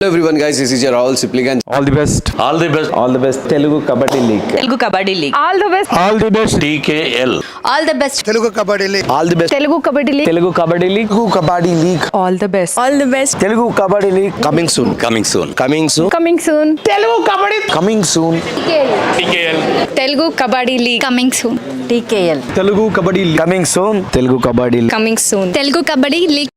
Hello everyone guys, this is your Rahul Sipligan. All the best. All the best. All the best. Telugu Kabaddi League. Telugu Kabaddi League. All the best. All the best. TKL. All the best. Telugu Kabaddi League. All the best. Telugu Kabaddi League. Telugu Kabaddi League. Telugu Kabaddi League. All the best. All the best. Telugu Kabaddi League. Coming soon. Coming soon. Coming soon. Coming soon. Telugu Kabaddi. Coming soon. TKL. Telugu Kabaddi League. Coming soon. TKL. Telugu Kabaddi League. Coming soon. Telugu Kabaddi League. Coming soon. Telugu Kabaddi League.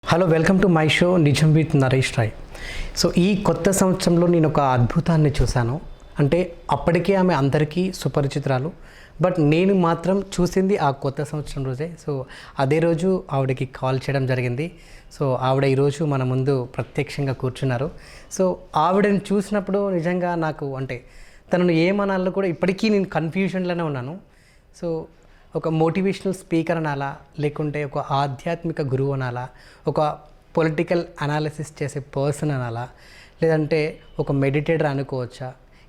Hello, welcome to my show నిజం with Naresh Roy. So ఈ కొత్త సంవత్సరంలో నేను ఒక అద్భుతాన్ని చూశాను. అంటే అప్పటికే ఆమె అందరికీ సుపరిచితురాలు, బట్ నేను మాత్రం చూసింది ఆ కొత్త సంవత్సరం రోజే. సో అదే రోజు ఆవిడకి కాల్ చేయడం జరిగింది. సో ఆవిడ ఈరోజు మన ముందు ప్రత్యక్షంగా కూర్చున్నారు. సో ఆవిడని చూసినప్పుడు నిజంగా నాకు అంటే తనను ఏమనాలో కూడా ఇప్పటికీ నేను కన్ఫ్యూజన్లోనే ఉన్నాను. సో ఒక మోటివేషనల్ స్పీకర్ అనాలా, లేకుంటే ఒక ఆధ్యాత్మిక గురువు అనాలా, ఒక పొలిటికల్ అనాలిసిస్ చేసే పర్సన్ అనాలా, లేదంటే ఒక మెడిటేటర్ అనుకోవచ్చా?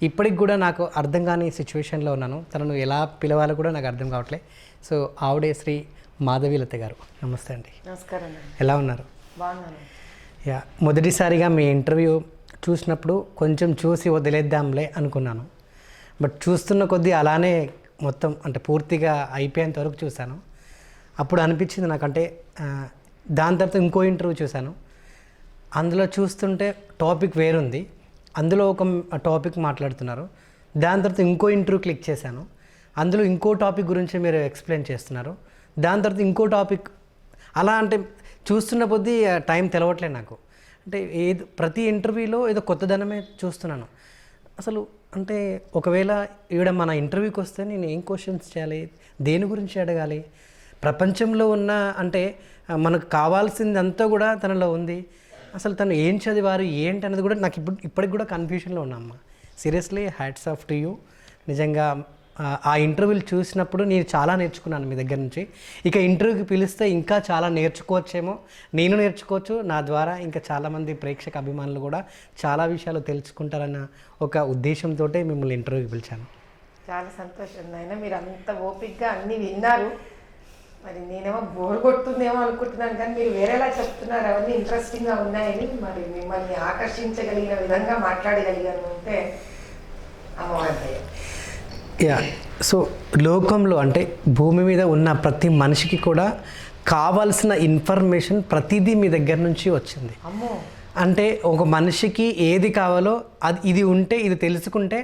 ఇప్పటికి కూడా నాకు అర్థం కాని సిచ్యువేషన్లో ఉన్నాను. తనను ఎలా పిలవాలో కూడా నాకు అర్థం కావట్లే. సో ఆవిడే శ్రీ మాధవీలత గారు. నమస్తే అండి. నమస్కారం. ఎలా ఉన్నారు? బాగున్నాను. యా, మొదటిసారిగా మీ ఇంటర్వ్యూ చూసినప్పుడు కొంచెం చూసి వదిలేద్దాంలే అనుకున్నాను. బట్ చూస్తున్న కొద్దీ అలానే మొత్తం అంటే పూర్తిగా అయిపోయేంత వరకు చూశాను. అప్పుడు అనిపించింది నాకంటే దాని తర్వాత ఇంకో ఇంటర్వ్యూ చూశాను. అందులో చూస్తుంటే టాపిక్ వేరుంది, అందులో ఒక టాపిక్ మాట్లాడుతున్నారు. దాని తర్వాత ఇంకో ఇంటర్వ్యూ క్లిక్ చేశాను, అందులో ఇంకో టాపిక్ గురించి మీరు ఎక్స్ప్లెయిన్ చేస్తున్నారు. దాని తర్వాత ఇంకో టాపిక్, అలా అంటే చూస్తున్న కొద్దీ టైం తెలవట్లేదు నాకు. అంటే ప్రతి ఇంటర్వ్యూలో ఏదో కొత్తదనమే చూస్తున్నాను. అసలు అంటే ఒకవేళ ఈవిడ మన ఇంటర్వ్యూకి వస్తే నేను ఏం క్వశ్చన్స్ చేయాలి, దేని గురించి అడగాలి, ప్రపంచంలో ఉన్న అంటే మనకు కావాల్సిందంతా కూడా తనలో ఉంది. అసలు తను ఏం చదివారు ఏంటి అనేది కూడా నాకు ఇప్పటికి కూడా కన్ఫ్యూషన్లో ఉన్నామ్మ. Seriously hats off to you. నిజంగా ఆ ఇంటర్వ్యూలు చూసినప్పుడు నేను చాలా నేర్చుకున్నాను మీ దగ్గర నుంచి. ఇక ఇంటర్వ్యూకి పిలిస్తే ఇంకా చాలా నేర్చుకోవచ్చేమో, నేను నేర్చుకోవచ్చు, నా ద్వారా ఇంకా చాలామంది ప్రేక్షక అభిమానులు కూడా చాలా విషయాలు తెలుసుకుంటారన్న ఒక ఉద్దేశంతో మిమ్మల్ని ఇంటర్వ్యూకి పిలిచాను. చాలా సంతోషం నాయన, మీరు అంత ఓపిక్గా అన్నీ విన్నారు. మరి నేనేమో బోర్ కొడుతుందేమో అనుకుంటున్నాను, కానీ మీరు వేరేలా చెప్తున్నారు. అవన్నీ ఇంట్రెస్టింగ్గా ఉన్నాయని మరి మిమ్మల్ని ఆకర్షించగలిగిన విధంగా మాట్లాడగలిగాను అంటే అమ్మవారి. యా, సో లోకంలో అంటే భూమి మీద ఉన్న ప్రతి మనిషికి కూడా కావాల్సిన ఇన్ఫర్మేషన్ ప్రతిదీ మీ దగ్గర నుంచి వచ్చింది. అంటే ఒక మనిషికి ఏది కావాలో ఇది ఉంటే, ఇది తెలుసుకుంటే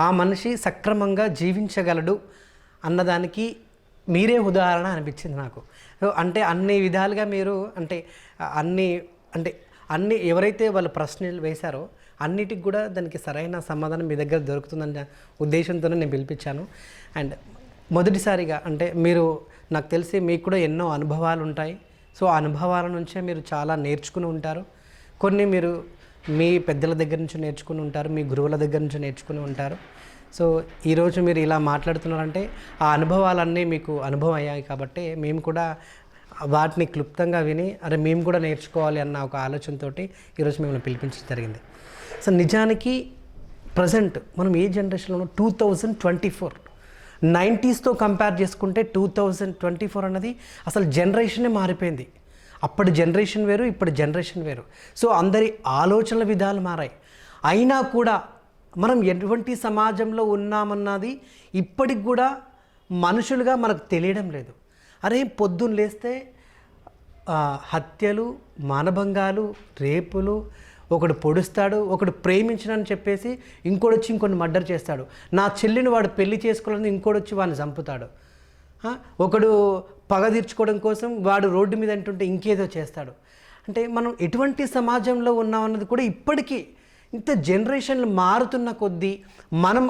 ఆ మనిషి సక్రమంగా జీవించగలడు అన్నదానికి మీరే ఉదాహరణ అనిపించింది నాకు. అంటే అన్ని విధాలుగా మీరు అంటే అన్ని ఎవరైతే వాళ్ళు ప్రశ్నలు వేశారో అన్నిటికి కూడా దానికి సరైన సమాధానం మీ దగ్గర దొరుకుతుందన్న ఉద్దేశంతోనే నేను పిలిపించాను. అండ్ మొదటిసారిగా అంటే మీరు నాకు తెలిసి మీకు కూడా ఎన్నో అనుభవాలు ఉంటాయి. సో ఆ అనుభవాల నుంచే మీరు చాలా నేర్చుకుని ఉంటారు. కొన్ని మీరు మీ పెద్దల దగ్గర నుంచి నేర్చుకుని ఉంటారు, మీ గురువుల దగ్గర నుంచి నేర్చుకుని ఉంటారు. సో ఈరోజు మీరు ఇలా మాట్లాడుతున్నారంటే ఆ అనుభవాలన్నీ మీకు అనుభవం అయ్యాయి కాబట్టి మేము కూడా వాటిని క్లుప్తంగా విని అరే మేము కూడా నేర్చుకోవాలి అన్న ఒక ఆలోచనతో ఈరోజు మిమ్మల్ని పిలిపించడం జరిగింది. సో నిజానికి ప్రజెంట్ మనం ఏ జనరేషన్లో 2024 90స్తో కంపేర్ చేసుకుంటే 2024 అన్నది అసలు జనరేషనే మారిపోయింది. అప్పటి జనరేషన్ వేరు, ఇప్పటి జనరేషన్ వేరు. సో అందరి ఆలోచనల విధాలు మారాయి. అయినా కూడా మనం ఎటువంటి సమాజంలో ఉన్నామన్నది ఇప్పటికి కూడా మనుషులుగా మనకు తెలియడం లేదు. అరే పొద్దున్న లేస్తే హత్యలు, మానభంగాలు, రేపులు, ఒకడు పొడుస్తాడు, ఒకడు ప్రేమించనని చెప్పేసి ఇంకోటి వచ్చి ఇంకొన్ని మర్డర్ చేస్తాడు. నా చెల్లిని వాడు పెళ్లి చేసుకోవాలని ఇంకోటి వచ్చి వాడిని చంపుతాడు. ఒకడు పగ తీర్చుకోవడం కోసం వాడు రోడ్డు మీద అంటుంటే ఇంకేదో చేస్తాడు. అంటే మనం ఎటువంటి సమాజంలో ఉన్నామన్నది కూడా ఇప్పటికీ ఇంత జనరేషన్లు మారుతున్న కొద్దీ మనం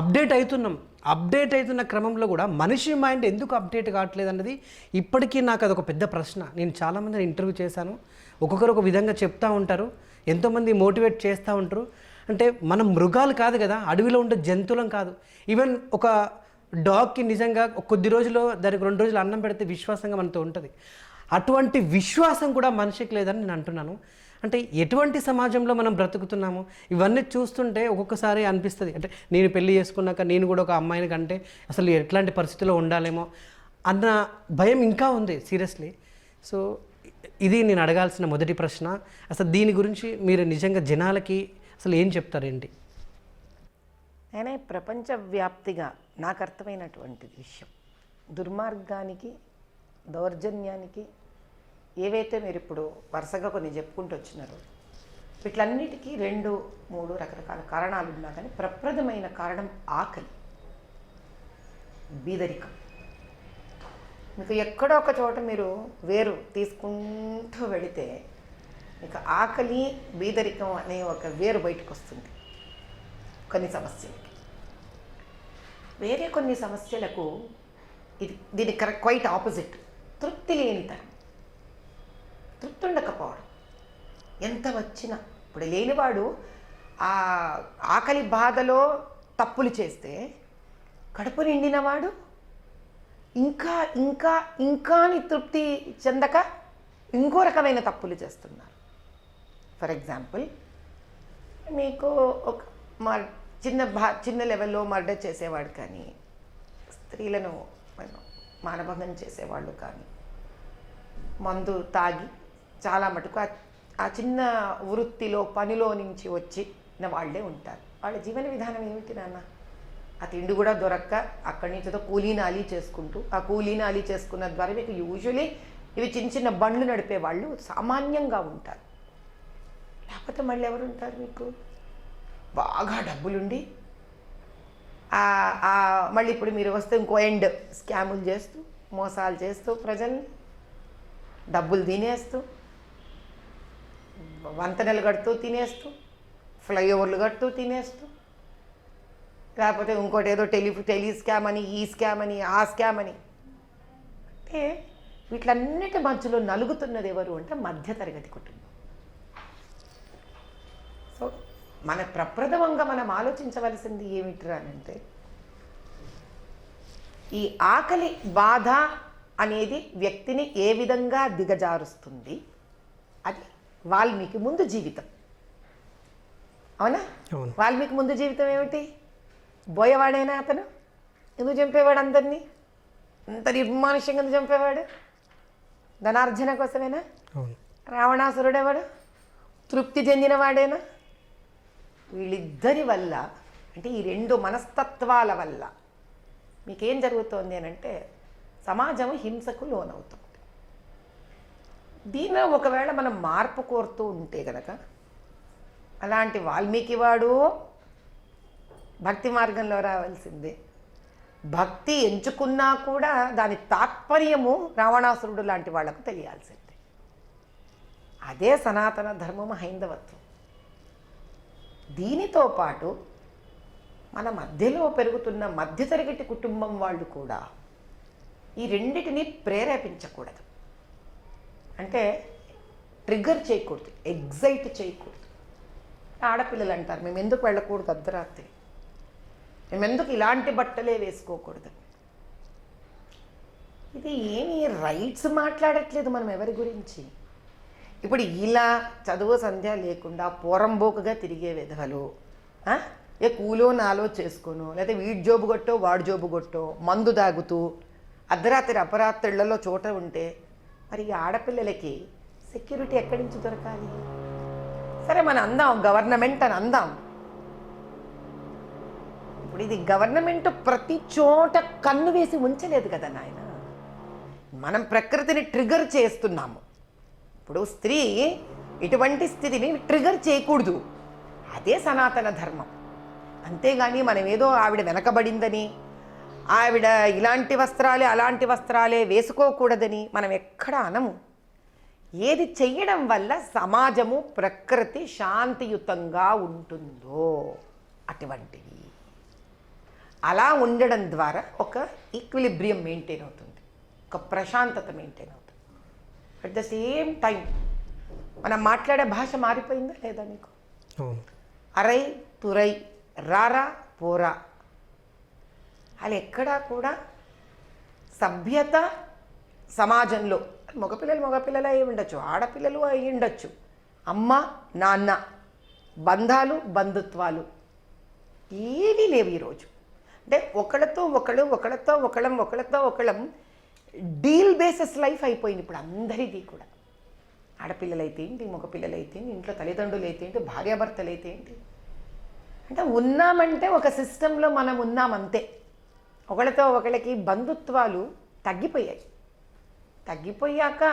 అప్డేట్ అవుతున్న క్రమంలో కూడా మనిషి మైండ్ ఎందుకు అప్డేట్ కావట్లేదు అన్నది ఇప్పటికీ నాకు అదొక పెద్ద ప్రశ్న. నేను చాలామందిని ఇంటర్వ్యూ చేశాను, ఒక్కొక్కరు ఒక విధంగా చెప్తూ ఉంటారు, ఎంతోమంది మోటివేట్ చేస్తూ ఉంటారు. అంటే మనం మృగాలు కాదు కదా, అడవిలో ఉండే జంతువులం కాదు. ఈవెన్ ఒక డాగ్కి నిజంగా కొద్ది రోజులు దానికి 2 రోజులు అన్నం పెడితే విశ్వాసంగా మనతో ఉంటుంది. అటువంటి విశ్వాసం కూడా మనిషికి లేదని నేను అంటున్నాను. అంటే ఎటువంటి సమాజంలో మనం బ్రతుకుతున్నాము ఇవన్నీ చూస్తుంటే ఒక్కొక్కసారి అనిపిస్తుంది, అంటే నేను పెళ్లి చేసుకున్నాక నేను కూడా ఒక అమ్మాయిని కంటే అసలు ఎట్లాంటి పరిస్థితిలో ఉండాలేమో అన్న భయం ఇంకా ఉంది సీరియస్లీ. సో ఇది నేను అడగాల్సిన మొదటి ప్రశ్న. అసలు దీని గురించి మీరు నిజంగా జనాలకి అసలు ఏం చెప్తారేంటి? అయినా ప్రపంచవ్యాప్తిగా నాకు అర్థమైనటువంటి విషయం, దుర్మార్గానికి దౌర్జన్యానికి ఏవైతే మీరు ఇప్పుడు వరుసగా కొన్ని చెప్పుకుంటూ వచ్చినారో వీటిలన్నిటికీ 2-3 రకరకాల కారణాలు ఉన్నా కానీ ప్రప్రథమైన కారణం ఆకలి, బీదరికం. మీకు ఎక్కడో ఒక చోట మీరు వేరు తీసుకుంటూ వెళితే మీకు ఆకలి బీదరికం అనే ఒక వేరు బయటకు వస్తుంది. కొన్ని సమస్యలకి వేరే కొన్ని సమస్యలకు దీని క్వైట్ ఆపోజిట్ తృప్తి లేనితనం, తృప్తి ఉండకపోవడం. ఎంత వచ్చినా ఇప్పుడు లేనివాడు ఆ ఆకలి బాధలో తప్పులు చేస్తే కడుపు నిండినవాడు ఇంకా ఇంకా ఇంకా తృప్తి చెందక ఇంకో రకమైన తప్పులు చేస్తున్నారు. ఫర్ ఎగ్జాంపుల్ మీకు ఒక చిన్న లెవెల్లో మర్డర్ చేసేవాడు కానీ, స్త్రీలను మానభంగం చేసేవాళ్ళు కానీ, మందు తాగి చాలా మటుకు ఆ చిన్న వృత్తిలో పనిలో నుంచి వచ్చిన వాళ్ళే ఉంటారు. వాళ్ళ జీవన విధానం ఏమిటి నాన్న? ఆ తిండి కూడా దొరక్క అక్కడి నుంచి కూలీనాలి చేసుకుంటూ, ఆ కూలీనాలి చేసుకున్న ద్వారా మీకు యూజువలీ ఇవి చిన్న చిన్న బండ్లు నడిపే వాళ్ళు సామాన్యంగా ఉంటారు. లేకపోతే మళ్ళీ ఎవరు ఉంటారు? మీకు బాగా డబ్బులుండి మళ్ళీ ఇప్పుడు మీరు వస్తే ఇంకో ఎండ్ స్కాములు చేస్తూ మోసాలు చేస్తూ ప్రజల్ని డబ్బులు తినేస్తూ వంతెనలు కడుతూ తినేస్తూ ఫ్లైఓవర్లు కడుతూ తినేస్తూ, లేకపోతే ఇంకోటి ఏదో టెలి స్కామ్ అని, ఈ స్కామ్ అని, ఆ స్కామ్ అని. అంటే వీటిలన్నిటి మధ్యలో నలుగుతున్నది ఎవరు అంటే మధ్యతరగతి కుటుంబం. సో మన ప్రప్రథమంగా మనం ఆలోచించవలసింది ఏమిటిరా అంటే ఈ ఆకలి బాధ అనేది వ్యక్తిని ఏ విధంగా దిగజారుస్తుంది. అది వాల్మీకి ముందు జీవితం. అవునా? వాల్మీకి ముందు జీవితం ఏమిటి? బోయవాడైనా అతను ఎందుకు చంపేవాడు అందరినీ? అంత నిర్మానుష్యంగా ఎందుకు చంపేవాడు? ధనార్జన కోసమేనా? రావణాసురుడేవాడు తృప్తి చెందినవాడేనా? వీళ్ళిద్దరి వల్ల, అంటే ఈ 2 మనస్తత్వాల వల్ల మీకేం జరుగుతోంది అని అంటే సమాజం హింసకు లోనవుతుంది. దీనిలో ఒకవేళ మనం మార్పు కోరుతూ ఉంటే కనుక అలాంటి వాల్మీకి వాడు భక్తి మార్గంలో రావాల్సిందే. భక్తి ఎంచుకున్నా కూడా దాని తాత్పర్యము రావణాసురుడు లాంటి వాళ్లకు తెలియాల్సిందే. అదే సనాతన ధర్మము, హైందవత్వం. దీనితో పాటు మన మధ్యలో పెరుగుతున్న మధ్యతరగతి కుటుంబం వాళ్ళు కూడా ఈ రెండిటిని ప్రేరేపించకూడదు. అంటే ట్రిగ్గర్ చేయకూడదు, ఎగ్జైట్ చేయకూడదు. ఆడపిల్లలు అంటారు మేము ఎందుకు వెళ్ళకూడదు అర్ధరాత్రి, మేము ఎందుకు ఇలాంటి బట్టలే వేసుకోకూడదు. ఇది ఏమీ రైట్స్ మాట్లాడట్లేదు మనం ఎవరి గురించి. ఇప్పుడు ఇలా చదువు సంధ్య లేకుండా పోరంబోకుగా తిరిగే విధవలు, ఏ కూలో నాలో చేసుకోను, లేదా వీడి జోబు కొట్టో వాడి జోబు కొట్టో మందు తాగుతూ అర్ధరాత్రి అపరాత్రులలో చోట ఉంటే మరి ఈ ఆడపిల్లలకి సెక్యూరిటీ ఎక్కడి నుంచి దొరకాలి? సరే మనం అందాం గవర్నమెంట్ అని అందాం. ఇప్పుడు ఇది గవర్నమెంట్ ప్రతి చోట కన్ను వేసి ఉంచలేదు కదా నాయన. మనం ప్రకృతిని ట్రిగర్ చేస్తున్నాము. ఇప్పుడు స్త్రీ ఇటువంటి స్థితిని ట్రిగర్ చేయకూడదు. అదే సనాతన ధర్మం. అంతేగాని మనం ఏదో ఆవిడ వెనకబడిందని, ఆవిడ ఇలాంటి వస్త్రాలే అలాంటి వస్త్రాలే వేసుకోకూడదని మనం ఎక్కడ అనము. ఏది చెయ్యడం వల్ల సమాజము ప్రకృతి శాంతియుతంగా ఉంటుందో అటువంటివి అలా ఉండడం ద్వారా ఒక ఈక్విలిబ్రియం మెయింటైన్ అవుతుంది, ఒక ప్రశాంతత మెయింటైన్ అవుతుంది. అట్ ద సేమ్ టైం మనం మాట్లాడే భాష మారిపోయిందా లేదా నీకు? అరై తురై రారా పోరా వాళ్ళు ఎక్కడా కూడా సభ్యత సమాజంలో మగపిల్లలు అయి ఉండొచ్చు, ఆడపిల్లలు అయి ఉండొచ్చు, అమ్మ నాన్న బంధాలు బంధుత్వాలు ఏవీ లేవు ఈరోజు. అంటే ఒకళ్ళతో ఒకళ్ళం డీల్ బేసిస్ లైఫ్ అయిపోయింది ఇప్పుడు అందరిది కూడా. ఆడపిల్లలైతే ఏంటి, మగపిల్లలైతే ఏంటి, ఇంట్లో తల్లిదండ్రులు అయితే ఏంటి, భార్యాభర్తలు అయితే ఏంటి, అంటే ఉన్నామంటే ఒక సిస్టంలో మనం ఉన్నామంతే. ఒకళ్ళతో ఒకళ్ళకి బంధుత్వాలు తగ్గిపోయాక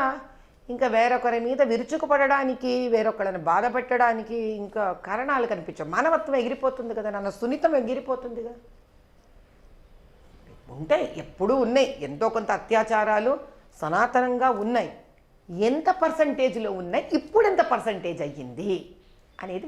ఇంకా వేరొకరి మీద విరుచుకుపడడానికి, వేరొకళ్ళని బాధ పెట్టడానికి ఇంకా కారణాలు కనిపించవు. మానవత్వం ఎగిరిపోతుంది కదా, నన్ను సున్నితం ఎగిరిపోతుందిగా. ఉంటాయి, ఎప్పుడూ ఉన్నాయి, ఎంతో కొంత అత్యాచారాలు సనాతనంగా ఉన్నాయి. ఎంత పర్సంటేజ్లో ఉన్నాయి, ఇప్పుడు ఎంత పర్సంటేజ్ అయ్యింది అనేది